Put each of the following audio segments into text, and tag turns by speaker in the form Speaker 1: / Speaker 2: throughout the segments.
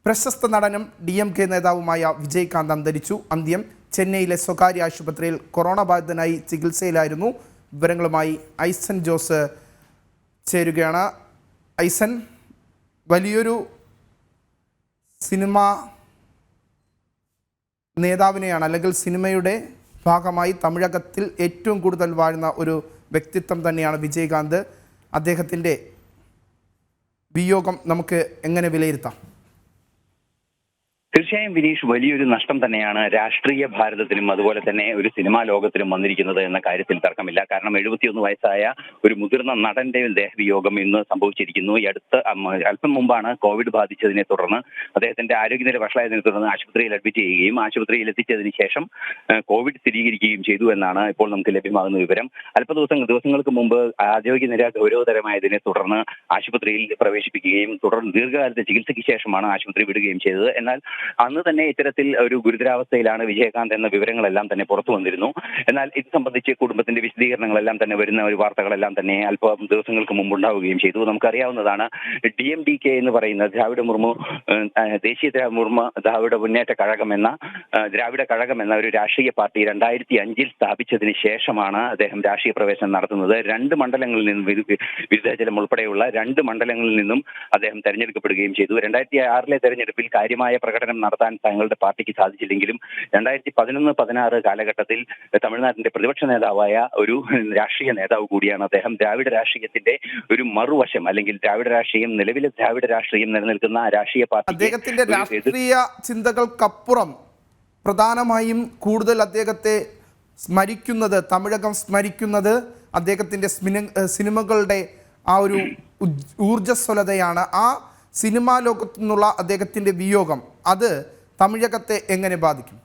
Speaker 1: പ്രശസ്ത നടനും DMK നേതാവുമായ വിജയകാന്ത് അന്തരിച്ചു. അന്ത്യം ചെന്നൈയിലെ സ്വകാര്യ ആശുപത്രിയിൽ കൊറോണ ബാധിതനായി ചികിത്സയിലായിരുന്നു. വിവരങ്ങളുമായി ഐസൻ ജോസ് ചേരുകയാണ്. ഐസൻ, വലിയൊരു സിനിമ നേതാവിനെയാണ്, അല്ലെങ്കിൽ സിനിമയുടെ ഭാഗമായി തമിഴകത്തിൽ ഏറ്റവും കൂടുതൽ വാഴുന്ന ഒരു വ്യക്തിത്വം തന്നെയാണ് വിജയകാന്ത്. അദ്ദേഹത്തിൻ്റെ വിയോഗം നമുക്ക് എങ്ങനെ വിലയിരുത്താം?
Speaker 2: തീർച്ചയായും വിനീഷ്, വലിയൊരു നഷ്ടം തന്നെയാണ് രാഷ്ട്രീയ ഭാരതത്തിലും അതുപോലെ തന്നെ ഒരു സിനിമാ ലോകത്തിലും വന്നിരിക്കുന്നത് എന്ന കാര്യത്തിൽ തർക്കമില്ല. കാരണം 71 വയസ്സായ ഒരു മുതിർന്ന നടന്റെ ദേഹവിയോഗം ഇന്ന് സംഭവിച്ചിരിക്കുന്നു. ഈ അല്പം മുമ്പാണ് കോവിഡ് ബാധിച്ചതിനെ തുടർന്ന് അദ്ദേഹത്തിന്റെ ആരോഗ്യനില വഷളായതിനെ തുടർന്ന് ആശുപത്രിയിൽ അഡ്മിറ്റ് ചെയ്യുകയും ആശുപത്രിയിൽ എത്തിച്ചതിന് ശേഷം കോവിഡ് സ്ഥിരീകരിക്കുകയും ചെയ്തു എന്നാണ് ഇപ്പോൾ നമുക്ക് ലഭ്യമാകുന്ന വിവരം. ദിവസങ്ങൾക്ക് മുമ്പ് ആരോഗ്യനില ഗൗരവതരമായതിനെ തുടർന്ന് ആശുപത്രിയിൽ പ്രവേശിപ്പിക്കുകയും തുടർന്ന് ദീർഘകാലത്തെ ചികിത്സയ്ക്ക് ശേഷമാണ് ആശുപത്രി വിടുകയും ചെയ്തത്. എന്നാൽ അന്ന് തന്നെ ഇത്തരത്തിൽ ഒരു ഗുരുതരാവസ്ഥയിലാണ് വിജയകാന്ത് എന്ന വിവരങ്ങളെല്ലാം തന്നെ പുറത്തു വന്നിരുന്നു. എന്നാൽ ഇത് സംബന്ധിച്ച് കുടുംബത്തിന്റെ വിശദീകരണങ്ങളെല്ലാം തന്നെ വരുന്ന ഒരു വാർത്തകളെല്ലാം തന്നെ അല്പം ദിവസങ്ങൾക്ക് മുമ്പ് ഉണ്ടാവുകയും ചെയ്തു. നമുക്കറിയാവുന്നതാണ്, DMDK എന്ന് പറയുന്ന ദേശീയ ദ്രാവിഡ മുന്നേറ്റ കഴകം എന്ന ഒരു രാഷ്ട്രീയ പാർട്ടി 2005 സ്ഥാപിച്ചതിന് ശേഷമാണ് അദ്ദേഹം രാഷ്ട്രീയ പ്രവേശനം നടത്തുന്നത്. 2 മണ്ഡലങ്ങളിൽ നിന്നും വിരുദ്ധജലം ഉൾപ്പെടെയുള്ള 2 മണ്ഡലങ്ങളിൽ നിന്നും അദ്ദേഹം തെരഞ്ഞെടുക്കപ്പെടുകയും ചെയ്തു. 2006 തെരഞ്ഞെടുപ്പിൽ കാര്യമായ പ്രകടനം നടത്താൻ തങ്ങളുടെ പാർട്ടിക്ക് സാധിച്ചില്ലെങ്കിലും 2011-16 കാലഘട്ടത്തിൽ തമിഴ്നാട്ടിന്റെ പ്രതിപക്ഷ നേതാവായ ഒരു രാഷ്ട്രീയ നേതാവ് കൂടിയാണ് അദ്ദേഹം. ദ്രാവിഡ രാഷ്ട്രീയത്തിന്റെ ഒരു മറുവശം, അല്ലെങ്കിൽ നിലവിലെ ദ്രാവിഡ രാഷ്ട്രീയം നിലനിൽക്കുന്ന രാഷ്ട്രീയ പാർട്ടി,
Speaker 1: അദ്ദേഹത്തിന്റെ രാഷ്ട്രീയ ചിന്തകൾക്കപ്പുറം പ്രധാനമായും കൂടുതൽ അദ്ദേഹത്തെ സ്മരിക്കുന്നത്, തമിഴകം സ്മരിക്കുന്നത് അദ്ദേഹത്തിന്റെ സിനിമകളുടെ ആ ഒരു ഊർജ്ജസ്വലതയാണ്. ആ സിനിമാ ലോകത്തു നിന്നുള്ള അദ്ദേഹത്തിൻ്റെ വിയോഗം അത് തമിഴകത്തെ എങ്ങനെ ബാധിക്കും?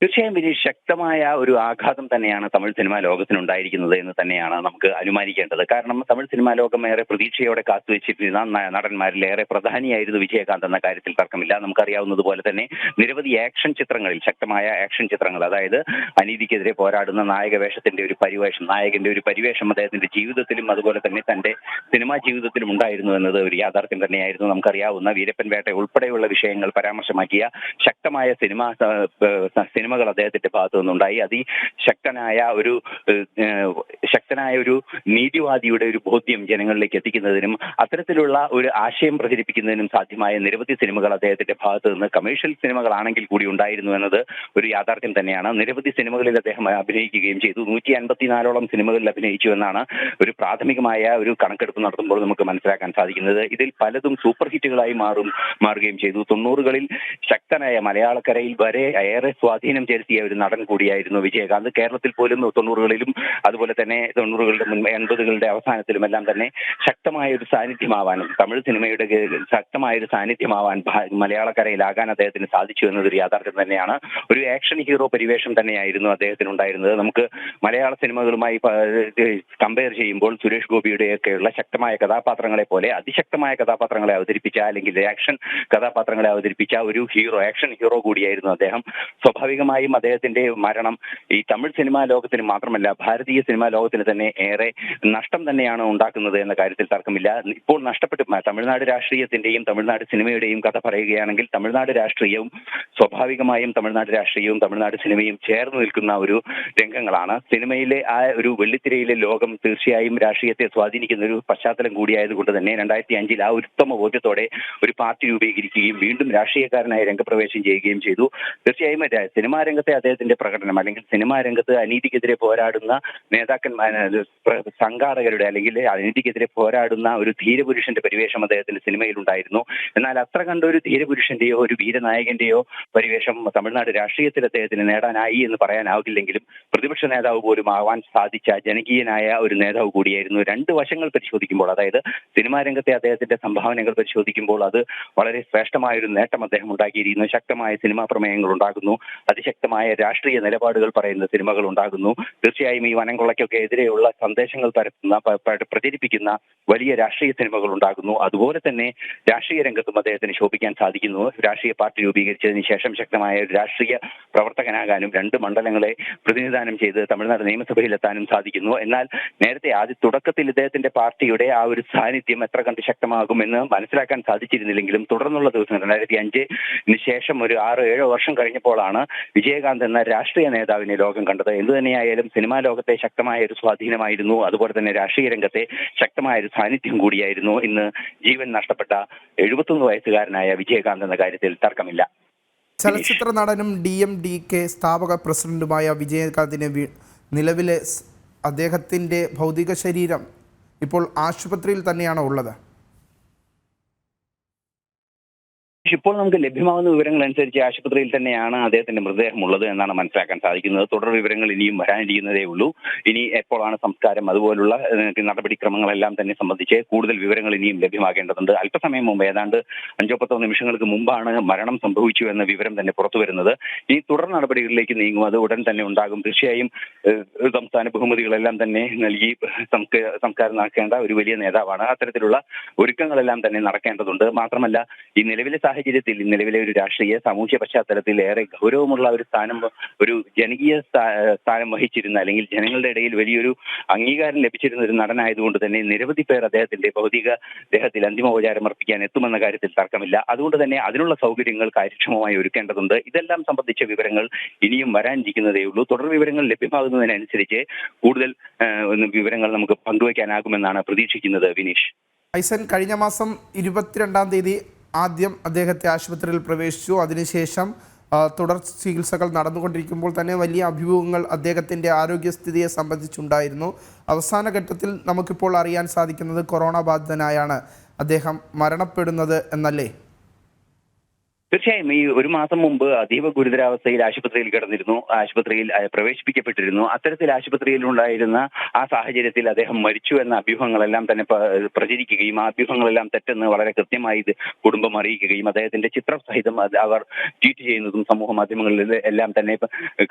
Speaker 2: തീർച്ചയായും വലിയ ശക്തമായ ഒരു ആഘാതം തന്നെയാണ് തമിഴ് സിനിമാ ലോകത്തിനുണ്ടായിരിക്കുന്നത് എന്ന് തന്നെയാണ് നമുക്ക് അനുമാനിക്കേണ്ടത്. കാരണം തമിഴ് സിനിമാ ലോകം ഏറെ പ്രതീക്ഷയോടെ കാത്തുവച്ചിരുന്ന നടന്മാരിൽ ഏറെ പ്രധാനിയായിരുന്നു വിജയകാന്ത് എന്ന കാര്യത്തിൽ തർക്കമില്ല. നമുക്കറിയാവുന്നതുപോലെ തന്നെ നിരവധി ശക്തമായ ആക്ഷൻ ചിത്രങ്ങൾ, അതായത് അനീതിക്കെതിരെ പോരാടുന്ന നായകന്റെ ഒരു പരിവേഷം അദ്ദേഹത്തിന്റെ ജീവിതത്തിലും അതുപോലെ തന്നെ തന്റെ സിനിമാ ജീവിതത്തിലും ഉണ്ടായിരുന്നു എന്നത് ഒരു യാഥാർത്ഥ്യം തന്നെയായിരുന്നു. നമുക്കറിയാവുന്ന വീരപ്പൻ വേട്ട ഉൾപ്പെടെയുള്ള വിഷയങ്ങൾ പരാമർശമാക്കിയ ശക്തമായ സിനിമകൾ അദ്ദേഹത്തിന്റെ ഭാഗത്തു നിന്നുണ്ടായി. ശക്തനായ ഒരു നീതിവാദിയുടെ ഒരു ബോധ്യം ജനങ്ങളിലേക്ക് എത്തിക്കുന്നതിനും അത്തരത്തിലുള്ള ഒരു ആശയം പ്രചരിപ്പിക്കുന്നതിനും സാധ്യമായ നിരവധി സിനിമകൾ അദ്ദേഹത്തിന്റെ ഭാഗത്തു നിന്ന് കമേഴ്ഷ്യൽ സിനിമകളാണെങ്കിൽ കൂടി ഉണ്ടായിരുന്നു എന്നത് ഒരു യാഥാർത്ഥ്യം തന്നെയാണ്. നിരവധി സിനിമകളിൽ അദ്ദേഹം അഭിനയിക്കുകയും ചെയ്തു. 154ഓളം സിനിമകളിൽ അഭിനയിച്ചു എന്നാണ് ഒരു പ്രാഥമികമായ ഒരു കണക്കെടുപ്പ് നടത്തുമ്പോൾ നമുക്ക് മനസ്സിലാക്കാൻ സാധിക്കുന്നത്. ഇതിൽ പലതും സൂപ്പർ ഹിറ്റുകളായി മാറുകയും ചെയ്തു. 90കളിൽ ശക്തനായ മലയാളക്കരയിൽ വരെ ഏറെ സ്വാധീനം ചെലുത്തിയ ഒരു നടൻ കൂടിയായിരുന്നു വിജയകാന്ത്. കേരളത്തിൽ പോലും 90കളിലും അതുപോലെ തന്നെ 90കളുടെ 80കളുടെ അവസാനത്തിലും എല്ലാം തന്നെ ശക്തമായ ഒരു സാന്നിധ്യമാവാനും തമിഴ് സിനിമയുടെ ശക്തമായ ഒരു സാന്നിധ്യമാവാൻ മലയാളക്കരയിലാകാൻ അദ്ദേഹത്തിന് സാധിച്ചു എന്നതൊരു യാഥാർത്ഥ്യം തന്നെയാണ്. ഒരു ആക്ഷൻ ഹീറോ പരിവേഷം തന്നെയായിരുന്നു അദ്ദേഹത്തിന് ഉണ്ടായിരുന്നത്. നമുക്ക് മലയാള സിനിമകളുമായി കമ്പയർ ചെയ്യുമ്പോൾ സുരേഷ് ഗോപിയുടെയൊക്കെയുള്ള ശക്തമായ കഥാപാത്രങ്ങളെ പോലെ അതിശക്തമായ കഥാപാത്രങ്ങളെ അവതരിപ്പിച്ച, അല്ലെങ്കിൽ ആക്ഷൻ കഥാപാത്രങ്ങളെ അവതരിപ്പിച്ച ഒരു ആക്ഷൻ ഹീറോ കൂടിയായിരുന്നു അദ്ദേഹം. സ്വാഭാവികമായും അദ്ദേഹത്തിന്റെ മരണം ഈ തമിഴ് സിനിമാ ലോകത്തിന് മാത്രമല്ല ഭാരതീയ സിനിമാ ലോകത്തിന് തന്നെ ഏറെ നഷ്ടം തന്നെയാണ് ഉണ്ടാക്കുന്നത് എന്ന കാര്യത്തിൽ തർക്കമില്ല. ഇപ്പോൾ തമിഴ്നാട് രാഷ്ട്രീയത്തിന്റെയും തമിഴ്നാട് സിനിമയുടെയും കഥ പറയുകയാണെങ്കിൽ തമിഴ്നാട് രാഷ്ട്രീയവും സ്വാഭാവികമായും തമിഴ്നാട് സിനിമയും ചേർന്ന് നിൽക്കുന്ന ഒരു രംഗങ്ങളാണ്. സിനിമയിലെ ആ ഒരു വെള്ളിത്തിരയിലെ ലോകം തീർച്ചയായും രാഷ്ട്രീയത്തെ സ്വാധീനിക്കുന്ന ഒരു പശ്ചാത്തലം കൂടിയായതുകൊണ്ട് തന്നെ 2005 ആ ഉത്തമ ബോധ്യത്തോടെ ഒരു പാർട്ടി രൂപീകരിക്കുകയും വീണ്ടും രാഷ്ട്രീയക്കാരനായി രംഗപ്രവേശം ചെയ്യുകയും ചെയ്തു. തീർച്ചയായും സിനിമാ രംഗത്തെ അദ്ദേഹത്തിന്റെ പ്രകടനം, അല്ലെങ്കിൽ സിനിമാ രംഗത്ത് അനീതിക്കെതിരെ പോരാടുന്ന സംഘാടകരുടെ, അല്ലെങ്കിൽ അനീതിക്കെതിരെ പോരാടുന്ന ഒരു ധീരപുരുഷന്റെ പരിവേഷം അദ്ദേഹത്തിന്റെ സിനിമയിൽ ഉണ്ടായിരുന്നു. എന്നാൽ അത്ര കണ്ട ഒരു ധീരപുരുഷന്റെയോ ഒരു വീരനായകന്റെയോ പരിവേഷം തമിഴ്നാട് രാഷ്ട്രീയത്തിൽ അദ്ദേഹത്തിന് നേടാനായി എന്ന് പറയാനാവില്ലെങ്കിലും പ്രതിപക്ഷ നേതാവ് പോലും ആവാൻ സാധിച്ച ജനകീയനായ ഒരു നേതാവ് കൂടിയായിരുന്നു. 2 വശങ്ങൾ പരിശോധിക്കുമ്പോൾ, അതായത് സിനിമാ രംഗത്തെ അദ്ദേഹത്തിന്റെ സംഭാവനകൾ പരിശോധിക്കുമ്പോൾ അത് വളരെ ശ്രേഷ്ഠമായ ഒരു നേട്ടം അദ്ദേഹം ഉണ്ടാക്കിയിരുന്നു പറയുന്നു, ശക്തമായ സിനിമാ പ്രമേയങ്ങൾ ഉണ്ടാകുന്നു, അതിശക്തമായ രാഷ്ട്രീയ നിലപാടുകൾ പറയുന്ന സിനിമകൾ ഉണ്ടാകുന്നു. തീർച്ചയായും ഈ വനം കൊള്ളയ്ക്കൊക്കെ എതിരെയുള്ള സന്ദേശങ്ങൾ പരത്തുന്ന പ്രചരിപ്പിക്കുന്ന വലിയ രാഷ്ട്രീയ സിനിമകൾ ഉണ്ടാകുന്നു. അതുപോലെ തന്നെ രാഷ്ട്രീയ രംഗത്തും അദ്ദേഹത്തിന് ശോഭിക്കാൻ സാധിക്കുന്നു. രാഷ്ട്രീയ പാർട്ടി രൂപീകരിച്ചതിന് ശേഷം ശക്തമായ ഒരു രാഷ്ട്രീയ പ്രവർത്തകനാകാനും 2 മണ്ഡലങ്ങളെ പ്രതിനിധാനം ചെയ്ത് തമിഴ്നാട് നിയമസഭയിലെത്താനും സാധിക്കുന്നു. എന്നാൽ നേരത്തെ തുടക്കത്തിൽ ഇദ്ദേഹത്തിന്റെ പാർട്ടിയുടെ ആ ഒരു സാന്നിധ്യം എത്ര കണ്ട് ശക്തമാകുമെന്ന് മനസ്സിലാക്കാൻ സാധിച്ചിരുന്നില്ലെങ്കിലും തുടർന്നുള്ള ദിവസങ്ങൾ 2005 ശേഷം ഒരു 6-7 വർഷം കഴിഞ്ഞപ്പോഴാണ് വിജയകാന്ത് എന്ന രാഷ്ട്രീയ നേതാവിനെ ലോകം കണ്ടത്. എന്തുതന്നെയായാലും സിനിമാ ലോകത്തെ ശക്തമായ ഒരു സ്വാധീനമായിരുന്നു, അതുപോലെ തന്നെ രാഷ്ട്രീയ രംഗത്തെ ശക്തമായ ഒരു സാന്നിധ്യം കൂടിയായിരുന്നു ഇന്ന് ജീവൻ നഷ്ടപ്പെട്ട 71 വയസ്സുകാരനായ വിജയകാന്ത് എന്ന കാര്യത്തിൽ തർക്കമില്ല.
Speaker 1: ചലച്ചിത്ര നടനും DMDK സ്ഥാപക പ്രസിഡന്റുമായ വിജയകാന്തിനെ നിലവിലെ അദ്ദേഹത്തിൻ്റെ ഭൗതിക ശരീരം ഇപ്പോൾ ആശുപത്രിയിൽ തന്നെയാണോ ഉള്ളത്?
Speaker 2: ഇപ്പോൾ നമുക്ക് ലഭ്യമാകുന്ന വിവരങ്ങൾ അനുസരിച്ച് ആശുപത്രിയിൽ തന്നെയാണ് അദ്ദേഹത്തിന്റെ മൃതദേഹം ഉള്ളത് എന്നാണ് മനസ്സിലാക്കാൻ സാധിക്കുന്നത്. തുടർ വിവരങ്ങൾ ഇനിയും വരാനിരിക്കുന്നതേ ഉള്ളൂ. ഇനി എപ്പോഴാണ് സംസ്കാരം, അതുപോലുള്ള നടപടിക്രമങ്ങളെല്ലാം തന്നെ സംബന്ധിച്ച് കൂടുതൽ വിവരങ്ങൾ ഇനിയും ലഭ്യമാകേണ്ടതുണ്ട്. അല്പസമയം മുമ്പ്, ഏതാണ്ട് 5-10 നിമിഷങ്ങൾക്ക് മുമ്പാണ് മരണം സംഭവിച്ചു എന്ന വിവരം തന്നെ പുറത്തു വരുന്നത്. ഈ തുടർ നടപടികളിലേക്ക് നീങ്ങും, അത് ഉടൻ തന്നെ ഉണ്ടാകും. തീർച്ചയായും സംസ്ഥാന ബഹുമതികളെല്ലാം തന്നെ നൽകി സംസ്കാരം നടക്കേണ്ട ഒരു വലിയ നേതാവാണ്. അത്തരത്തിലുള്ള ഒരുക്കങ്ങളെല്ലാം തന്നെ നടക്കേണ്ടതുണ്ട്. മാത്രമല്ല, ഈ നിലവിലെ സാഹചര്യത്തിൽ, നിലവിലെ ഒരു രാഷ്ട്രീയ സാമൂഹ്യ പശ്ചാത്തലത്തിൽ ഏറെ ഗൗരവമുള്ള ഒരു സ്ഥാനം, ഒരു ജനകീയ സ്ഥാനം വഹിച്ചിരുന്ന, അല്ലെങ്കിൽ ജനങ്ങളുടെ ഇടയിൽ വലിയൊരു അംഗീകാരം ലഭിച്ചിരുന്ന ഒരു നടനായതുകൊണ്ട് തന്നെ നിരവധി പേർ അദ്ദേഹത്തിന്റെ ഭൗതിക ദേഹത്തിൽ അന്തിമോപചാരം അർപ്പിക്കാൻ എത്തുമെന്ന കാര്യത്തിൽ തർക്കമില്ല. അതുകൊണ്ട് തന്നെ അതിനുള്ള സൗകര്യങ്ങൾ കാര്യക്ഷമമായി ഒരുക്കേണ്ടതുണ്ട്. ഇതെല്ലാം സംബന്ധിച്ച വിവരങ്ങൾ ഇനിയും വരാനിരിക്കുന്നതേ ഉള്ളൂ. തുടർ വിവരങ്ങൾ ലഭ്യമാകുന്നതിനനുസരിച്ച് കൂടുതൽ വിവരങ്ങൾ നമുക്ക് പങ്കുവയ്ക്കാനാകുമെന്നാണ് പ്രതീക്ഷിക്കുന്നത്. വിനീഷ്,
Speaker 1: ഐസൻ, കഴിഞ്ഞ മാസം 22-ാം തീയതി ആദ്യം അദ്ദേഹത്തെ ആശുപത്രിയിൽ പ്രവേശിച്ചു. അതിനുശേഷം തുടർ ചികിത്സകൾ നടന്നുകൊണ്ടിരിക്കുമ്പോൾ തന്നെ വലിയ അഭ്യൂഹങ്ങൾ അദ്ദേഹത്തിൻ്റെ ആരോഗ്യസ്ഥിതിയെ സംബന്ധിച്ചുണ്ടായിരുന്നു. അവസാന ഘട്ടത്തിൽ നമുക്കിപ്പോൾ അറിയാൻ സാധിക്കുന്നത് കൊറോണ ബാധിതനായാണ് അദ്ദേഹം മരണപ്പെടുന്നത് എന്നല്ലേ?
Speaker 2: തീർച്ചയായും ഈ ഒരു മാസം മുമ്പ് അതീവ ഗുരുതരാവസ്ഥയിൽ ആശുപത്രിയിൽ കിടന്നിരുന്നു, ആശുപത്രിയിൽ പ്രവേശിപ്പിക്കപ്പെട്ടിരുന്നു. അത്തരത്തിൽ ആശുപത്രിയിൽ ഉണ്ടായിരുന്ന ആ സാഹചര്യത്തിൽ അദ്ദേഹം മരിച്ചു എന്ന അഭ്യൂഹങ്ങളെല്ലാം തന്നെ പ്രചരിക്കുകയും ആ അഭ്യൂഹങ്ങളെല്ലാം തെറ്റെന്ന് വളരെ കൃത്യമായി കുടുംബം അറിയിക്കുകയും അദ്ദേഹത്തിന്റെ ചിത്രം സഹിതം അവർ ട്വീറ്റ് ചെയ്യുന്നതും സമൂഹ മാധ്യമങ്ങളിൽ എല്ലാം തന്നെ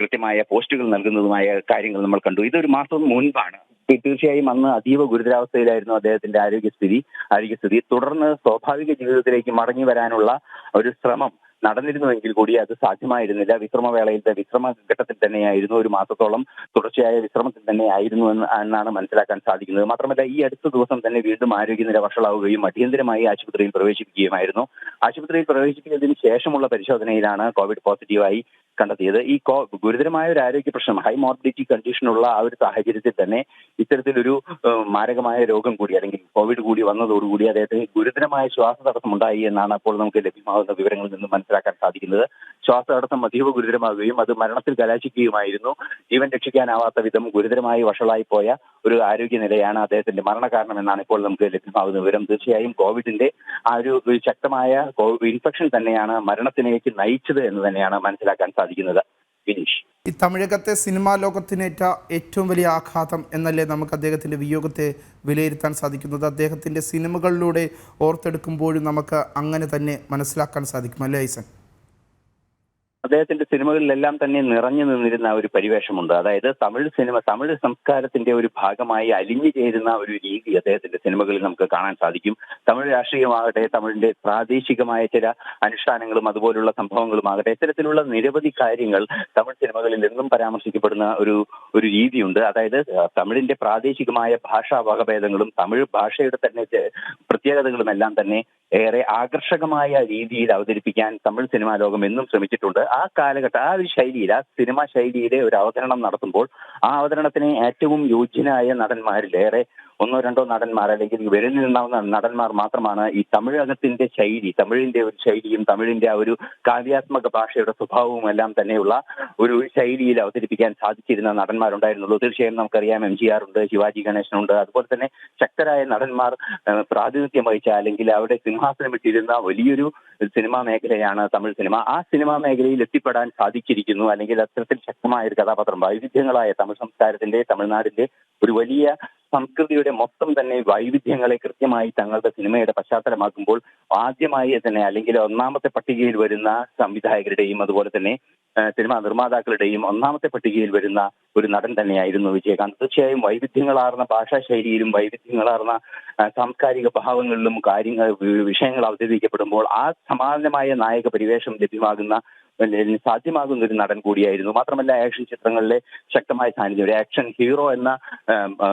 Speaker 2: കൃത്യമായ പോസ്റ്റുകൾ നൽകുന്നതുമായ കാര്യങ്ങൾ നമ്മൾ കണ്ടു. ഇതൊരു മാസം മുൻപാണ്. തീർച്ചയായും അന്ന് അതീവ ഗുരുതരാവസ്ഥയിലായിരുന്നു അദ്ദേഹത്തിന്റെ ആരോഗ്യസ്ഥിതി. തുടർന്ന് സ്വാഭാവിക ജീവിതത്തിലേക്ക് മടങ്ങി വരാനുള്ള ഒരു ശ്രമം നടന്നിരുന്നുവെങ്കിൽ കൂടി അത് സാധ്യമായിരുന്നില്ല. വിശ്രമ ഘട്ടത്തിൽ തന്നെയായിരുന്നു, ഒരു മാസത്തോളം തുടർച്ചയായ വിശ്രമത്തിൽ തന്നെയായിരുന്നു എന്നാണ് മനസ്സിലാക്കാൻ സാധിക്കുന്നത്. മാത്രമല്ല, ഈ അടുത്ത ദിവസം തന്നെ വീണ്ടും ആരോഗ്യനില വഷളാവുകയും അടിയന്തരമായി ആശുപത്രിയിൽ പ്രവേശിപ്പിക്കുകയുമായിരുന്നു. ആശുപത്രിയിൽ പ്രവേശിപ്പിച്ചതിന് ശേഷമുള്ള പരിശോധനയിലാണ് കോവിഡ് പോസിറ്റീവായി കണ്ടെത്തിയത്. ഈ ഗുരുതരമായ ഒരു ആരോഗ്യ പ്രശ്നം, ഹൈ മോർബിലിറ്റി കണ്ടീഷനുള്ള ആ ഒരു സാഹചര്യത്തിൽ തന്നെ ഇത്തരത്തിലൊരു മാരകമായ രോഗം കൂടി, അല്ലെങ്കിൽ കോവിഡ് കൂടി വന്നതോടുകൂടി അദ്ദേഹത്തിന് ഗുരുതരമായ ശ്വാസതടസ്സം ഉണ്ടായി എന്നാണ് അപ്പോൾ നമുക്ക് ലഭ്യമാകുന്ന വിവരങ്ങളിൽ നിന്ന് മനസ്സിലാക്കാൻ സാധിക്കുന്നത്. ശ്വാസതടസ്സം അതീവ ഗുരുതരമാകുകയും അത് മരണത്തിൽ കലാശിക്കുകയുമായിരുന്നു. ജീവൻ രക്ഷിക്കാനാവാത്ത വിധം ഗുരുതരമായി വഷളായി പോയ ഒരു ആരോഗ്യനിലയാണ് അദ്ദേഹത്തിന്റെ മരണകാരണം എന്നാണ് ഇപ്പോൾ നമുക്ക് ലഭ്യമാകുന്ന വിവരം. തീർച്ചയായും കോവിഡിന്റെ ആ ഒരു ശക്തമായ ഇൻഫെക്ഷൻ തന്നെയാണ് മരണത്തിലേക്ക് നയിച്ചത് എന്ന് തന്നെയാണ് മനസ്സിലാക്കാൻ സാധിക്കുന്നത്. വിനീഷ്,
Speaker 1: ഈ തമിഴകത്തെ സിനിമാ ലോകത്തിനേറ്റ ഏറ്റവും വലിയ ആഘാതം എന്നല്ലേ നമുക്ക് അദ്ദേഹത്തിൻ്റെ വിയോഗത്തെ വിലയിരുത്താൻ സാധിക്കുന്നത്? അദ്ദേഹത്തിൻ്റെ സിനിമകളിലൂടെ ഓർത്തെടുക്കുമ്പോഴും നമുക്ക് അങ്ങനെ തന്നെ മനസ്സിലാക്കാൻ സാധിക്കും അല്ലേ ഐസൻ?
Speaker 2: അദ്ദേഹത്തിന്റെ സിനിമകളിലെല്ലാം തന്നെ നിറഞ്ഞു നിന്നിരുന്ന ഒരു പരിവേഷമുണ്ട്. അതായത് തമിഴ് സംസ്കാരത്തിന്റെ ഒരു ഭാഗമായി അലിഞ്ഞു ചേരുന്ന ഒരു രീതി അദ്ദേഹത്തിന്റെ സിനിമകളിൽ നമുക്ക് കാണാൻ സാധിക്കും. തമിഴ് രാഷ്ട്രീയമാകട്ടെ, തമിഴിന്റെ പ്രാദേശികമായ ചില അനുഷ്ഠാനങ്ങളും അതുപോലുള്ള സംഭവങ്ങളുമാകട്ടെ, ഇത്തരത്തിലുള്ള നിരവധി കാര്യങ്ങൾ തമിഴ് സിനിമകളിൽ എന്നും പരാമർശിക്കപ്പെടുന്ന ഒരു രീതിയുണ്ട്. അതായത് തമിഴിന്റെ പ്രാദേശികമായ ഭാഷാ വകഭേദങ്ങളും തമിഴ് ഭാഷയുടെ തന്നെ പ്രത്യേകതകളും എല്ലാം തന്നെ ഏറെ ആകർഷകമായ രീതിയിൽ അവതരിപ്പിക്കാൻ തമിഴ് സിനിമാ ലോകം എന്നും ശ്രമിച്ചിട്ടുണ്ട്. ആ ഒരു ശൈലിയിൽ, ആ സിനിമാ ശൈലിയിലെ ഒരു അവതരണം നടത്തുമ്പോൾ ആ അവതരണത്തിന് ഏറ്റവും യോഗ്യനായ നടന്മാരിലേറെ 1-2 നടന്മാർ, അല്ലെങ്കിൽ വിരലിൽ നിന്നാവുന്ന നടന്മാർ മാത്രമാണ് ഈ തമിഴകത്തിന്റെ ശൈലി, തമിഴിന്റെ ഒരു ശൈലിയും തമിഴിന്റെ ആ ഒരു കാവ്യാത്മക ഭാഷയുടെ സ്വഭാവവും എല്ലാം തന്നെയുള്ള ഒരു ശൈലിയിൽ അവതരിപ്പിക്കാൻ സാധിച്ചിരുന്ന നടന്മാരുണ്ടായിരുന്നുള്ളൂ. തീർച്ചയായും നമുക്കറിയാം, MGR ഉണ്ട്, ശിവാജി ഗണേശനുണ്ട്. അതുപോലെ തന്നെ ശക്തരായ നടന്മാർ പ്രാതിനിധ്യം വഹിച്ച, അല്ലെങ്കിൽ അവിടെ സിംഹാസനം ഇട്ടിരുന്ന വലിയൊരു സിനിമാ മേഖലയാണ് തമിഴ് സിനിമ. ആ സിനിമാ മേഖലയിൽ എത്തിപ്പെടാൻ സാധിച്ചിരിക്കുന്നു, അല്ലെങ്കിൽ അത്തരത്തിൽ ശക്തമായ ഒരു കഥാപാത്രം, വൈവിധ്യങ്ങളായ തമിഴ് സംസ്കാരത്തിന്റെ, തമിഴ്നാടിന്റെ ഒരു വലിയ സംസ്കൃതിയുടെ മൊത്തം തന്നെ വൈവിധ്യങ്ങളെ കൃത്യമായി തങ്ങളുടെ സിനിമയുടെ പശ്ചാത്തലമാക്കുമ്പോൾ ആദ്യമായി തന്നെ അല്ലെങ്കിൽ ഒന്നാമത്തെ പട്ടികയിൽ വരുന്ന സംവിധായകരുടെയും അതുപോലെ തന്നെ സിനിമാ നിർമ്മാതാക്കളുടെയും ഒന്നാമത്തെ പട്ടികയിൽ വരുന്ന ഒരു നടൻ തന്നെയായിരുന്നു വിജയകാന്ത്. തീർച്ചയായും വൈവിധ്യങ്ങളാർന്ന ഭാഷാ ശൈലിയിലും വൈവിധ്യങ്ങളാർന്ന സാംസ്കാരിക ഭാവങ്ങളിലും വിഷയങ്ങൾ അവതരിപ്പിക്കപ്പെടുമ്പോൾ ആ സമാനമായ നായക പരിവേഷം ലഭ്യമാകുന്ന സാധ്യമാകുന്ന ഒരു നടൻ കൂടിയായിരുന്നു. മാത്രമല്ല ആക്ഷൻ ചിത്രങ്ങളിലെ ശക്തമായ സാന്നിധ്യം, ഒരു ആക്ഷൻ ഹീറോ എന്ന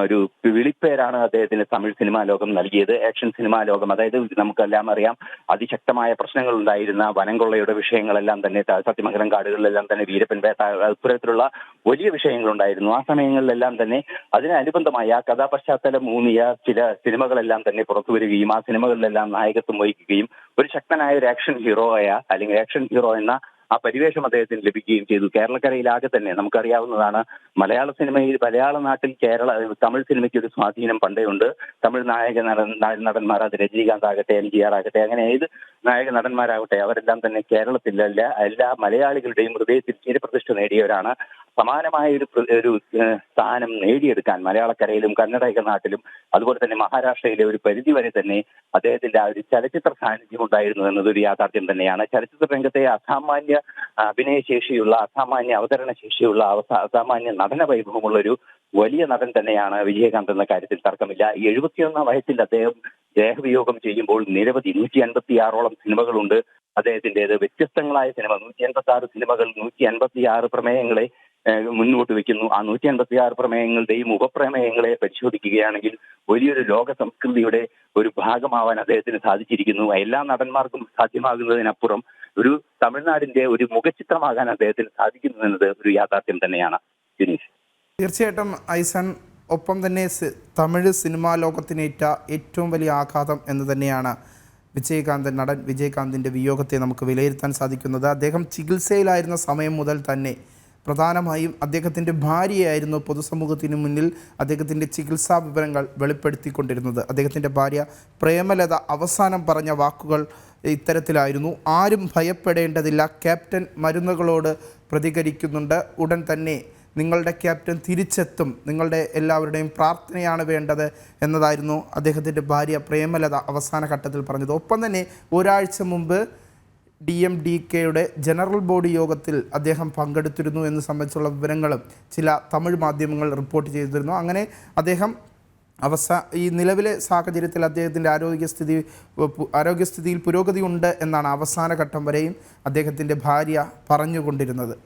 Speaker 2: ഒരു വിളിപ്പേരാണ് അദ്ദേഹത്തിന് തമിഴ് സിനിമാ ലോകം നൽകിയത്. ആക്ഷൻ സിനിമാ ലോകം, അതായത് നമുക്കെല്ലാം അറിയാം അതിശക്തമായ പ്രശ്നങ്ങൾ ഉണ്ടായിരുന്ന വനംകൊള്ളയുടെ വിഷയങ്ങളെല്ലാം തന്നെ, സത്യമംഗലം കാടുകളിലെല്ലാം തന്നെ വീരപ്പൻ വേട്ട, അത്തരത്തിലുള്ള വലിയ വിഷയങ്ങളുണ്ടായിരുന്നു. ആ സമയങ്ങളിലെല്ലാം തന്നെ അതിനനുബന്ധമായ ആ കഥാപശ്ചാത്തലം ഊന്നിയ ചില സിനിമകളെല്ലാം തന്നെ പുറത്തു വരികയും ആ സിനിമകളിലെല്ലാം നായകത്വം വഹിക്കുകയും ഒരു ശക്തനായ ഒരു ആക്ഷൻ ഹീറോയായ അല്ലെങ്കിൽ ആക്ഷൻ ഹീറോ എന്ന ആ പരിവേഷം അദ്ദേഹത്തിന് ലഭിക്കുകയും ചെയ്തു. കേരളക്കരയിലാകെ തന്നെ നമുക്കറിയാവുന്നതാണ്, മലയാള നാട്ടിൽ തമിഴ് സിനിമയ്ക്ക് ഒരു സ്വാധീനം പണ്ടേ ഉണ്ട്. തമിഴ് നടന്മാർ, അത് രജനീകാന്ത് ആകട്ടെ, NTR ആകട്ടെ, അങ്ങനെ ഏത് നായക നടന്മാരാകട്ടെ അവരെല്ലാം തന്നെ കേരളത്തിലല്ല എല്ലാ മലയാളികളുടെയും ഹൃദയത്തിൽ ചിരപ്രതിഷ്ഠ നേടിയവരാണ്. സമാനമായ ഒരു സ്ഥാനം നേടിയെടുക്കാൻ മലയാളക്കരയിലും കന്നഡ നാട്ടിലും അതുപോലെ തന്നെ മഹാരാഷ്ട്രയിലെ ഒരു പരിധി വരെ തന്നെ അദ്ദേഹത്തിന്റെ ആ ഒരു ചലച്ചിത്ര സാന്നിധ്യം ഉണ്ടായിരുന്നു എന്നതൊരു യാഥാർത്ഥ്യം തന്നെയാണ്. ചലച്ചിത്ര രംഗത്തെ അസാമാന്യ അഭിനയശേഷിയുള്ള, അസാമാന്യ അവതരണ ശേഷിയുള്ള, അസാമാന്യ നടന വൈഭവമുള്ള ഒരു വലിയ നടൻ തന്നെയാണ് വിജയകാന്ത് എന്ന കാര്യത്തിൽ തർക്കമില്ല. 71 വയസ്സിൽ അദ്ദേഹം ദേഹവിയോഗം ചെയ്യുമ്പോൾ നിരവധി 156ഓളം സിനിമകളുണ്ട് അദ്ദേഹത്തിൻ്റെത്. വ്യത്യസ്തങ്ങളായ സിനിമ 186 സിനിമകൾ, 156 പ്രമേയങ്ങളെ മുന്നോട്ട് വെക്കുന്നു. ആ 156 പ്രമേയങ്ങളുടെയും ഉപപ്രമേയങ്ങളെ പരിശോധിക്കുകയാണെങ്കിൽ വലിയൊരു ലോക സംസ്കൃതിയുടെ ഒരു ഭാഗമാവാൻ അദ്ദേഹത്തിന് സാധിച്ചിരിക്കുന്നു. എല്ലാ നടന്മാർക്കും സാധ്യമാകുന്നതിനപ്പുറം ഒരു തമിഴ്നാടിന്റെ ഒരു മുഖചിത്രമാകാൻ അദ്ദേഹത്തിന് സാധിക്കുന്നു എന്നത് ഒരു യാഥാർത്ഥ്യം തന്നെയാണ്. ദിനേശ്,
Speaker 1: തീർച്ചയായിട്ടും ഐസൺ, ഒപ്പം തന്നെ തമിഴ് സിനിമാ ലോകത്തിനേറ്റ ഏറ്റവും വലിയ ആഘാതം എന്ന് തന്നെയാണ് നടൻ വിജയകാന്തിൻ്റെ വിയോഗത്തെ നമുക്ക് വിലയിരുത്താൻ സാധിക്കുന്നത്. അദ്ദേഹം ചികിത്സയിലായിരുന്ന സമയം മുതൽ തന്നെ പ്രധാനമായും അദ്ദേഹത്തിൻ്റെ ഭാര്യയായിരുന്നു പൊതുസമൂഹത്തിന് മുന്നിൽ അദ്ദേഹത്തിൻ്റെ ചികിത്സാ വിവരങ്ങൾ വെളിപ്പെടുത്തിക്കൊണ്ടിരുന്നത്. അദ്ദേഹത്തിൻ്റെ ഭാര്യ പ്രേമലത അവസാനം പറഞ്ഞ വാക്കുകൾ ഇത്തരത്തിലായിരുന്നു: ആരും ഭയപ്പെടേണ്ടതില്ല, ക്യാപ്റ്റൻ മരുന്നുകളോട് പ്രതികരിക്കുന്നുണ്ട്, ഉടൻ തന്നെ നിങ്ങളുടെ ക്യാപ്റ്റൻ തിരിച്ചെത്തും, നിങ്ങളുടെ എല്ലാവരുടെയും പ്രാർത്ഥനയാണ് വേണ്ടത് എന്നതായിരുന്നു അദ്ദേഹത്തിൻ്റെ ഭാര്യ പ്രേമലത അവസാന ഘട്ടത്തിൽ പറഞ്ഞത്. ഒപ്പം തന്നെ ഒരാഴ്ച മുമ്പ് DMDKയുടെ ജനറൽ ബോഡി യോഗത്തിൽ അദ്ദേഹം പങ്കെടുത്തിരുന്നു എന്ന് സംബന്ധിച്ചുള്ള വിവരങ്ങളും ചില തമിഴ് മാധ്യമങ്ങൾ റിപ്പോർട്ട് ചെയ്തിരുന്നു. അങ്ങനെ അദ്ദേഹം ഈ നിലവിലെ സാഹചര്യത്തിൽ അദ്ദേഹത്തിൻ്റെ ആരോഗ്യസ്ഥിതിയിൽ പുരോഗതി ഉണ്ട് എന്നാണ് അവസാന ഘട്ടം വരെയും അദ്ദേഹത്തിൻ്റെ ഭാര്യ പറഞ്ഞുകൊണ്ടിരുന്നത്.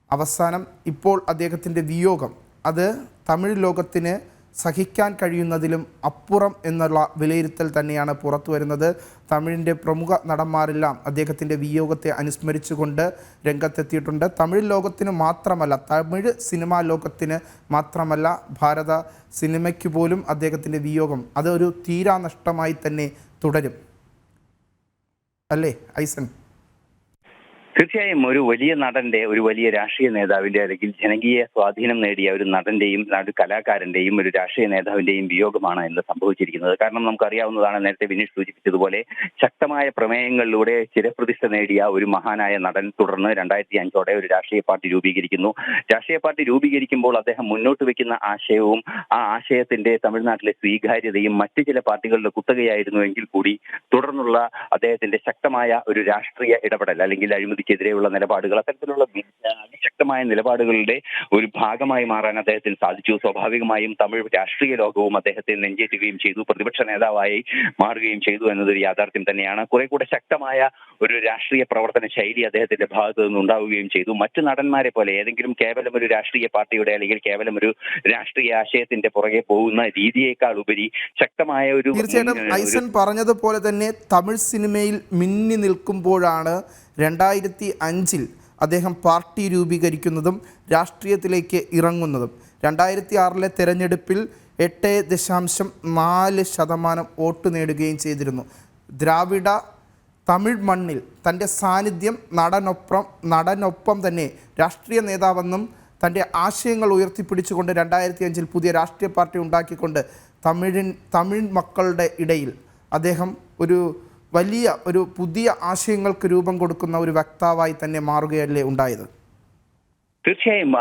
Speaker 1: അവസാനം ഇപ്പോൾ അദ്ദേഹത്തിൻ്റെ വിയോഗം അത് തമിഴ് ലോകത്തിന് സഹിക്കാൻ കഴിയുന്നതിലും അപ്പുറം എന്നുള്ള വിലയിരുത്തൽ തന്നെയാണ് പുറത്തു വരുന്നത്. തമിഴിൻ്റെ പ്രമുഖ നടന്മാരെല്ലാം അദ്ദേഹത്തിൻ്റെ വിയോഗത്തെ അനുസ്മരിച്ചുകൊണ്ട് രംഗത്തെത്തിയിട്ടുണ്ട്. തമിഴ് ലോകത്തിന് മാത്രമല്ല, തമിഴ് സിനിമാ ലോകത്തിന് മാത്രമല്ല, ഭാരത സിനിമയ്ക്ക് പോലും അദ്ദേഹത്തിൻ്റെ വിയോഗം അതൊരു തീരാനഷ്ടമായി തന്നെ തുടരും. അല്ലേ ഐസൻ?
Speaker 2: തീർച്ചയായും ഒരു വലിയ നടന്റെ, ഒരു വലിയ രാഷ്ട്രീയ നേതാവിന്റെ അല്ലെങ്കിൽ ജനകീയ സ്വാധീനം നേടിയ ഒരു നടന്റെയും കലാകാരന്റെയും ഒരു രാഷ്ട്രീയ നേതാവിന്റെയും വിയോഗമാണ് ഇന്ന് സംഭവിച്ചിരിക്കുന്നത്. കാരണം നമുക്കറിയാവുന്നതാണ്, നേരത്തെ വിനീഷ് സൂചിപ്പിച്ചതുപോലെ ശക്തമായ പ്രമേയങ്ങളിലൂടെ ചിരപ്രതിഷ്ഠ നേടിയ ഒരു മഹാനായ നടൻ തുടർന്ന് 2005 ഒരു രാഷ്ട്രീയ പാർട്ടി രൂപീകരിക്കുന്നു. രാഷ്ട്രീയ പാർട്ടി രൂപീകരിക്കുമ്പോൾ അദ്ദേഹം മുന്നോട്ട് വെക്കുന്ന ആശയവും ആ ആശയത്തിന്റെ തമിഴ്നാട്ടിലെ സ്വീകാര്യതയും മറ്റു ചില പാർട്ടികളുടെ കുത്തകയായിരുന്നു എങ്കിൽ കൂടി തുടർന്നുള്ള അദ്ദേഹത്തിന്റെ ശക്തമായ ഒരു രാഷ്ട്രീയ ഇടപെടൽ അല്ലെങ്കിൽ അഴിമതിക്കെതിരെയുള്ള നിലപാടുകൾ, അത്തരത്തിലുള്ള അതിശക്തമായ നിലപാടുകളുടെ ഒരു ഭാഗമായി മാറാൻ അദ്ദേഹത്തിന് സാധിച്ചു. സ്വാഭാവികമായും തമിഴ് രാഷ്ട്രീയ ലോകവും അദ്ദേഹത്തെ നെഞ്ചേറ്റുകയും ചെയ്തു, പ്രതിപക്ഷ നേതാവായി മാറുകയും ചെയ്തു എന്നതൊരു യാഥാർത്ഥ്യം തന്നെയാണ്. കുറെ കൂടെ ശക്തമായ ഒരു രാഷ്ട്രീയ പ്രവർത്തന ശൈലി അദ്ദേഹത്തിന്റെ ഭാഗത്തു നിന്ന് ഉണ്ടാവുകയും ചെയ്തു. മറ്റു നടന്മാരെ പോലെ ഏതെങ്കിലും കേവലം ഒരു രാഷ്ട്രീയ പാർട്ടിയുടെ അല്ലെങ്കിൽ കേവലം ഒരു രാഷ്ട്രീയ ആശയത്തിന്റെ പുറകെ പോകുന്ന രീതിയേക്കാൾ ഉപരി ശക്തമായ ഒരു,
Speaker 1: തീർച്ചയായിട്ടും ഐസൻ പറഞ്ഞതുപോലെ തന്നെ തമിഴ് സിനിമയിൽ മിന്നി നിൽക്കുമ്പോഴാണ് 2005 അദ്ദേഹം പാർട്ടി രൂപീകരിക്കുന്നതും രാഷ്ട്രീയത്തിലേക്ക് ഇറങ്ങുന്നതും. 2006 തെരഞ്ഞെടുപ്പിൽ 8.4% വോട്ട് നേടുകയും ചെയ്തിരുന്നു. ദ്രാവിഡ തമിഴ് മണ്ണിൽ തൻ്റെ സാന്നിധ്യം നടനൊപ്പം തന്നെ രാഷ്ട്രീയ നേതാവെന്നും തൻ്റെ ആശയങ്ങൾ ഉയർത്തിപ്പിടിച്ചുകൊണ്ട് 2005 പുതിയ രാഷ്ട്രീയ പാർട്ടി ഉണ്ടാക്കിക്കൊണ്ട് തമിഴ് മക്കളുടെ ഇടയിൽ അദ്ദേഹം ഒരു പുതിയ ആശയങ്ങൾക്ക് രൂപം കൊടുക്കുന്ന ഒരു വക്താവായി തന്നെ മാറുകയല്ലേ ഉണ്ടായത്?
Speaker 2: തീർച്ചയായും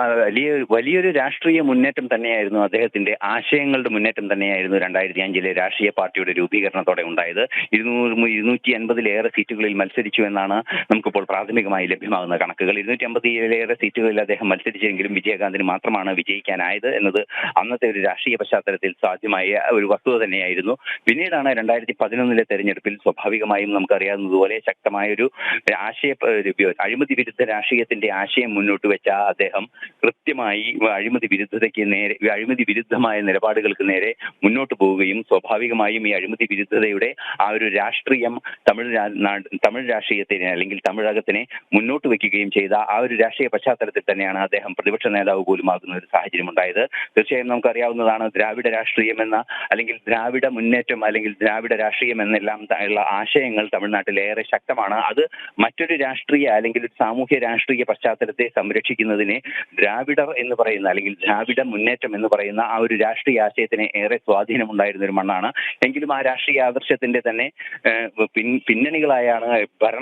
Speaker 2: വലിയൊരു രാഷ്ട്രീയ മുന്നേറ്റം തന്നെയായിരുന്നു അദ്ദേഹത്തിന്റെ ആശയങ്ങളുടെ മുന്നേറ്റം തന്നെയായിരുന്നു 2005 രാഷ്ട്രീയ പാർട്ടിയുടെ രൂപീകരണത്തോടെ ഉണ്ടായത്. 250-250-ലേറെ സീറ്റുകളിൽ മത്സരിച്ചു എന്നാണ് നമുക്കിപ്പോൾ പ്രാഥമികമായി ലഭ്യമാകുന്ന കണക്കുകൾ. 250-ലേറെ സീറ്റുകളിൽ അദ്ദേഹം മത്സരിച്ചെങ്കിലും വിജയകാന്തിന് മാത്രമാണ് വിജയിക്കാനായത് എന്നത് അന്നത്തെ ഒരു രാഷ്ട്രീയ പശ്ചാത്തലത്തിൽ സാധ്യമായ ഒരു വസ്തുത തന്നെയായിരുന്നു. പിന്നീടാണ് 2011 തെരഞ്ഞെടുപ്പിൽ സ്വാഭാവികമായും നമുക്കറിയാവുന്നതുപോലെ ശക്തമായൊരു അഴിമതി വിരുദ്ധ രാഷ്ട്രീയത്തിന്റെ ആശയം മുന്നോട്ട് വെച്ച അദ്ദേഹം കൃത്യമായി അഴിമതി വിരുദ്ധമായ നിലപാടുകൾക്ക് നേരെ മുന്നോട്ട് പോവുകയും സ്വാഭാവികമായും ഈ അഴിമതി വിരുദ്ധതയുടെ ആ ഒരു രാഷ്ട്രീയം തമിഴ് രാഷ്ട്രീയത്തിനെ അല്ലെങ്കിൽ തമിഴകത്തിനെ മുന്നോട്ട് വെക്കുകയും ചെയ്ത ആ ഒരു രാഷ്ട്രീയ പശ്ചാത്തലത്തിൽ തന്നെയാണ് അദ്ദേഹം പ്രതിപക്ഷ നേതാവ് പോലും ആകുന്ന ഒരു സാഹചര്യം ഉണ്ടായത്. തീർച്ചയായും നമുക്കറിയാവുന്നതാണ് ദ്രാവിഡ രാഷ്ട്രീയം എന്ന അല്ലെങ്കിൽ ദ്രാവിഡ മുന്നേറ്റം അല്ലെങ്കിൽ ദ്രാവിഡ രാഷ്ട്രീയം എന്നെല്ലാം ഉള്ള ആശയങ്ങൾ തമിഴ്നാട്ടിൽ ഏറെ ശക്തമാണ്. അത് മറ്റൊരു രാഷ്ട്രീയ അല്ലെങ്കിൽ ഒരു സാമൂഹ്യ രാഷ്ട്രീയ പശ്ചാത്തലത്തെ സംരക്ഷിക്കുന്നതിനെ ദ്രാവിഡർ എന്ന് പറയുന്ന അല്ലെങ്കിൽ ദ്രാവിഡ മുന്നേറ്റം എന്ന് പറയുന്ന ആ ഒരു രാഷ്ട്രീയ ആശയത്തിന് ഏറെ സ്വാധീനമുണ്ടായിരുന്ന ഒരു മണ്ണാണ്. എങ്കിലും ആ രാഷ്ട്രീയ ആദർശത്തിന്റെ തന്നെ പിന്നണികളായാണ്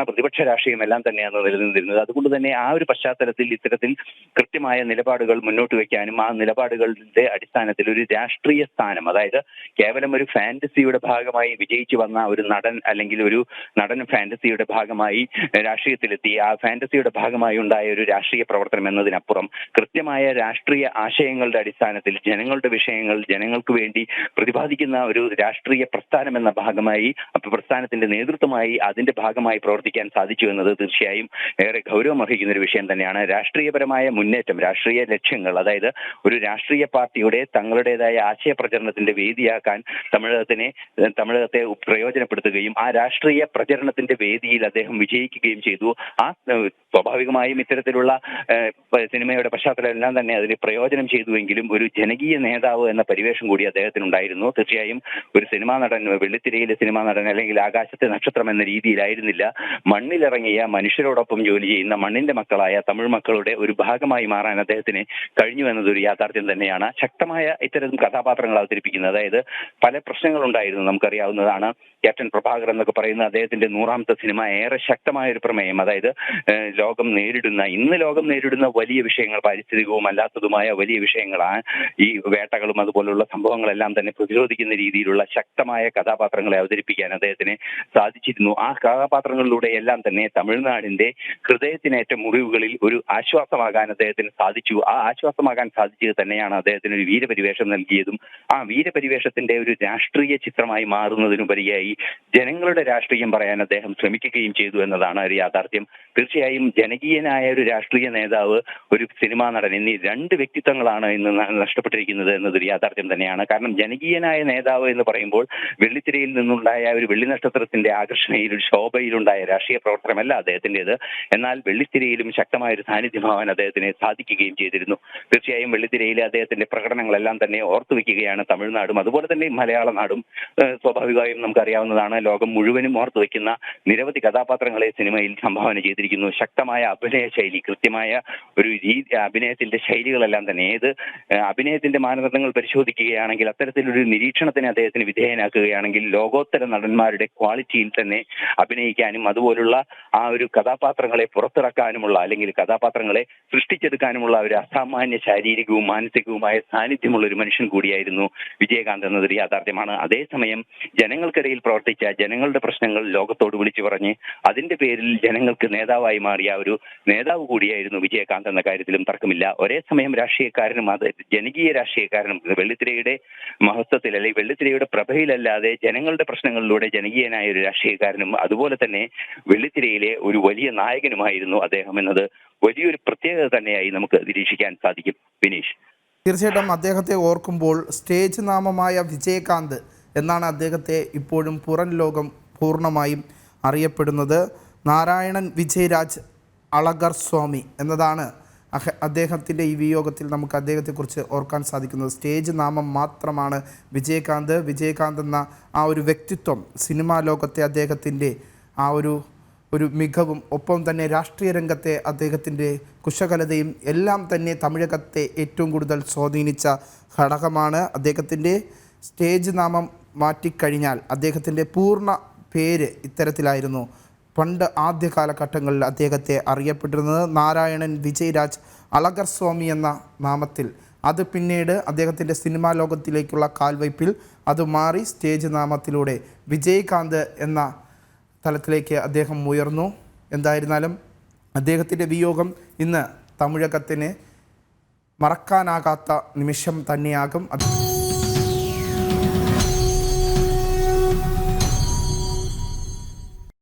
Speaker 2: പ്രതിപക്ഷ രാഷ്ട്രീയം എല്ലാം തന്നെയാണ് നിലനിന്നിരുന്നത്. അതുകൊണ്ട് തന്നെ ആ ഒരു പശ്ചാത്തലത്തിൽ ഇത്തരത്തിൽ കൃത്യമായ നിലപാടുകൾ മുന്നോട്ട് വയ്ക്കാനും ആ നിലപാടുകളുടെ അടിസ്ഥാനത്തിൽ ഒരു രാഷ്ട്രീയ സ്ഥാനം, അതായത് കേവലം ഒരു ഫാന്റസിയുടെ ഭാഗമായി വിജയിച്ചു വന്ന ഒരു നടൻ അല്ലെങ്കിൽ ഒരു നടൻ ഫാന്റസിയുടെ ഭാഗമായി രാഷ്ട്രീയത്തിലെത്തി ആ ഫാന്റസിയുടെ ഭാഗമായി ഉണ്ടായ ഒരു രാഷ്ട്രീയ പ്രവർത്തനം എന്നതിനപ്പുറം കൃത്യമായ രാഷ്ട്രീയ ആശയങ്ങളുടെ അടിസ്ഥാനത്തിൽ ജനങ്ങളുടെ വിഷയങ്ങൾ ജനങ്ങൾക്ക് വേണ്ടി പ്രതിപാദിക്കുന്ന ഒരു രാഷ്ട്രീയ പ്രസ്ഥാനം എന്ന ഭാഗമായി പ്രസ്ഥാനത്തിന്റെ നേതൃത്വമായി അതിന്റെ ഭാഗമായി പ്രവർത്തിക്കാൻ സാധിച്ചു എന്നത് തീർച്ചയായും ഏറെ ഗൗരവമർഹിക്കുന്ന ഒരു വിഷയം തന്നെയാണ്. രാഷ്ട്രീയപരമായ മുന്നേറ്റം, രാഷ്ട്രീയ ലക്ഷ്യങ്ങൾ, അതായത് ഒരു രാഷ്ട്രീയ പാർട്ടിയുടെ തങ്ങളുടേതായ ആശയ പ്രചരണത്തിന്റെ വേദിയാക്കാൻ തമിഴകത്തെ പ്രയോജനപ്പെടുത്തുകയും ആ രാഷ്ട്രീയ പ്രചരണത്തിന്റെ വേദിയിൽ അദ്ദേഹം വിജയിക്കുകയും ചെയ്തു. സ്വാഭാവികമായും ഇത്തരത്തിലുള്ള സിനിമയുടെ പശ്ചാത്തലം എല്ലാം തന്നെ അതിന് പ്രയോജനം ചെയ്തുവെങ്കിലും ഒരു ജനകീയ നേതാവ് എന്ന പരിവേഷം കൂടി അദ്ദേഹത്തിനുണ്ടായിരുന്നു. തീർച്ചയായും ഒരു സിനിമാ നടൻ, വെള്ളിത്തിരയിലെ സിനിമാ നടൻ അല്ലെങ്കിൽ ആകാശത്തെ നക്ഷത്രം എന്ന രീതിയിലായിരുന്നില്ല. മണ്ണിലിറങ്ങിയ മനുഷ്യരോടൊപ്പം ജോലി ചെയ്യുന്ന മണ്ണിന്റെ മക്കളായ തമിഴ് മക്കളുടെ ഒരു ഭാഗമായി മാറാൻ അദ്ദേഹത്തിന് കഴിഞ്ഞു എന്നതൊരു യാഥാർത്ഥ്യം തന്നെയാണ്. ശക്തമായ ഇത്തരം കഥാപാത്രങ്ങൾ അവതരിപ്പിക്കുന്നത്, അതായത് പല പ്രശ്നങ്ങളുണ്ടായിരുന്നു, നമുക്കറിയാവുന്നതാണ്. ക്യാപ്റ്റൻ പ്രഭാകർ എന്നൊക്കെ പറയുന്ന അദ്ദേഹത്തിന്റെ 100ാമത്തെ സിനിമ ഏറെ ശക്തമായ ഒരു പ്രമേയം, അതായത് ഇന്ന് ലോകം നേരിടുന്ന വലിയ വിഷയങ്ങൾ, പാരിസ്ഥിതികവും അല്ലാത്തതുമായ വലിയ വിഷയങ്ങളാണ് ഈ വേട്ടകളും അതുപോലുള്ള സംഭവങ്ങളെല്ലാം തന്നെ പ്രതിരോധിക്കുന്ന രീതിയിലുള്ള ശക്തമായ കഥാപാത്രങ്ങളെ അവതരിപ്പിക്കാൻ അദ്ദേഹത്തിന് സാധിച്ചിരുന്നു. ആ കഥാപാത്രങ്ങളിലൂടെ എല്ലാം തന്നെ തമിഴ്നാടിന്റെ ഹൃദയത്തിനേറ്റ മുറിവുകളിൽ ഒരു ആശ്വാസമാകാൻ അദ്ദേഹത്തിന് സാധിച്ചു. ആ ആശ്വാസമാകാൻ സാധിച്ചത് തന്നെയാണ് അദ്ദേഹത്തിന് ഒരു വീരപരിവേഷം നൽകിയതും ആ വീരപരിവേഷത്തിന്റെ ഒരു രാഷ്ട്രീയ ചിത്രമായി മാറുന്നതിനുപരിയായി ജനങ്ങളുടെ രാഷ്ട്രീയം പറയാൻ അദ്ദേഹം ശ്രമിക്കുകയും ചെയ്തു എന്നതാണ് ഒരു യാഥാർത്ഥ്യം. തീർച്ചയായും ജനകീയനായ ഒരു രാഷ്ട്രീയ നേതാവ്, ഒരു സിനിമാ നടൻ എന്നീ രണ്ട് വ്യക്തിത്വങ്ങളാണ് ഇന്ന് നഷ്ടപ്പെട്ടിരിക്കുന്നത് എന്നതൊരു യാഥാർത്ഥ്യം തന്നെയാണ്. കാരണം ജനകീയനായ നേതാവ് എന്ന് പറയുമ്പോൾ വെള്ളിത്തിരയിൽ നിന്നുണ്ടായ ഒരു വെള്ളി നക്ഷത്രത്തിന്റെ ആകർഷണയിൽ ഒരു ശോഭയിലുണ്ടായ രാഷ്ട്രീയ പ്രവർത്തനമല്ല അദ്ദേഹത്തിൻ്റെത്. എന്നാൽ വെള്ളിത്തിരയിലും ശക്തമായ ഒരു സാന്നിധ്യമാവാൻ അദ്ദേഹത്തിന് സാധിക്കുകയും ചെയ്തിരുന്നു. തീർച്ചയായും വെള്ളിത്തിരയിലെ അദ്ദേഹത്തിന്റെ പ്രകടനങ്ങളെല്ലാം തന്നെ ഓർത്തുവെക്കുകയാണ് തമിഴ്നാടും അതുപോലെ തന്നെ മലയാള നാടും. സ്വാഭാവികമായും നമുക്കറിയാവുന്നതാണ്, ലോകം മുഴുവനും ഓർത്തുവെക്കുന്ന നിരവധി കഥാപാത്രങ്ങളെ സിനിമയിൽ സംഭാവന ചെയ്തിരിക്കുന്നു. ശക്തമായ അഭിനയ ശൈലി, കൃത്യമായ ഒരു അഭിനയത്തിന്റെ ശൈലികളെല്ലാം തന്നെ അഭിനയത്തിന്റെ മാനദണ്ഡങ്ങൾ പരിശോധിക്കുകയാണെങ്കിൽ അത്തരത്തിലൊരു നിരീക്ഷണത്തിന് അദ്ദേഹത്തിന് വിധേയനാക്കുകയാണെങ്കിൽ ലോകോത്തര നടന്മാരുടെ ക്വാളിറ്റിയിൽ തന്നെ അഭിനയിക്കാനും അതുപോലുള്ള ആ ഒരു കഥാപാത്രങ്ങളെ പുറത്തിറക്കാനുമുള്ള അല്ലെങ്കിൽ കഥാപാത്രങ്ങളെ സൃഷ്ടിച്ചെടുക്കാനുമുള്ള ഒരു അസാമാന്യ ശാരീരികവും മാനസികവുമായ സാന്നിധ്യമുള്ള ഒരു മനുഷ്യൻ കൂടിയായിരുന്നു വിജയകാന്ത് എന്നതൊരു യാഥാർത്ഥ്യമാണ്. അതേസമയം ജനങ്ങൾക്കിടയിൽ പ്രവർത്തിച്ച, ജനങ്ങളുടെ പ്രശ്നങ്ങൾ ലോകത്തോട് വിളിച്ചു പറഞ്ഞ് അതിന്റെ പേരിൽ ജനങ്ങൾക്ക് നേതാവായി മാറിയ ഒരു നേതാവ് കൂടിയായിരുന്നു വിജയകാന്ത് എന്ന കാര്യത്തിലും തർക്കമില്ല. ഒരേ സമയം രാഷ്ട്രീയക്കാരനും അത് ജനകീയ രാഷ്ട്രീയക്കാരനും വെള്ളിത്തിരയുടെ മഹത്വത്തിൽ അല്ലെങ്കിൽ വെള്ളിത്തിരയുടെ പ്രഭയിലല്ലാതെ ജനങ്ങളുടെ പ്രശ്നങ്ങളിലൂടെ ജനകീയനായ ഒരു രാഷ്ട്രീയക്കാരനും അതുപോലെ തന്നെ വെള്ളിത്തിരയിലെ ഒരു വലിയ നായകനുമായിരുന്നു അദ്ദേഹം എന്നത് വലിയൊരു പ്രത്യേകത തന്നെയായി നമുക്ക് നിരീക്ഷിക്കാൻ സാധിക്കും. വിനീഷ്,
Speaker 1: തീർച്ചയായിട്ടും അദ്ദേഹത്തെ ഓർക്കുമ്പോൾ സ്റ്റേജ് നാമമായ വിജയകാന്ത് എന്നാണ് അദ്ദേഹത്തെ ഇപ്പോഴും പുറം ലോകം പൂർണ്ണമായും അറിയപ്പെടുന്നത്. നാരായണൻ വിജയരാജ് അളഗർ സ്വാമി എന്നതാണ് അദ്ദേഹത്തിൻ്റെ ഈ വിയോഗത്തിൽ നമുക്ക് അദ്ദേഹത്തെക്കുറിച്ച് ഓർക്കാൻ സാധിക്കുന്നത്. സ്റ്റേജ് നാമം മാത്രമാണ് വിജയകാന്ത് എന്ന ആ ഒരു വ്യക്തിത്വം സിനിമാ ലോകത്തെ അദ്ദേഹത്തിൻ്റെ ആ ഒരു മികവും ഒപ്പം തന്നെ രാഷ്ട്രീയ രംഗത്തെ അദ്ദേഹത്തിൻ്റെ കുശകലതയും എല്ലാം തന്നെ തമിഴകത്തെ ഏറ്റവും കൂടുതൽ സ്വാധീനിച്ച ഘടകമാണ്. അദ്ദേഹത്തിൻ്റെ സ്റ്റേജ് നാമം മാറ്റിക്കഴിഞ്ഞാൽ അദ്ദേഹത്തിൻ്റെ പൂർണ്ണ പേര് ഇത്തരത്തിലായിരുന്നു: പണ്ട് ആദ്യ കാലഘട്ടങ്ങളിൽ അദ്ദേഹത്തെ അറിയപ്പെട്ടിരുന്നത് നാരായണൻ വിജയരാജ് അളഗർ സ്വാമി എന്ന നാമത്തിൽ. അത് പിന്നീട് അദ്ദേഹത്തിൻ്റെ സിനിമാ ലോകത്തിലേക്കുള്ള കാൽവയ്പിൽ അത് മാറി സ്റ്റേജ് നാമത്തിലൂടെ വിജയകാന്ത് എന്ന തലത്തിലേക്ക് അദ്ദേഹം ഉയർന്നു. എന്തായിരുന്നാലും അദ്ദേഹത്തിൻ്റെ വിയോഗം ഇന്ന് തമിഴകത്തിന് മറക്കാനാകാത്ത നിമിഷം തന്നെയാകും.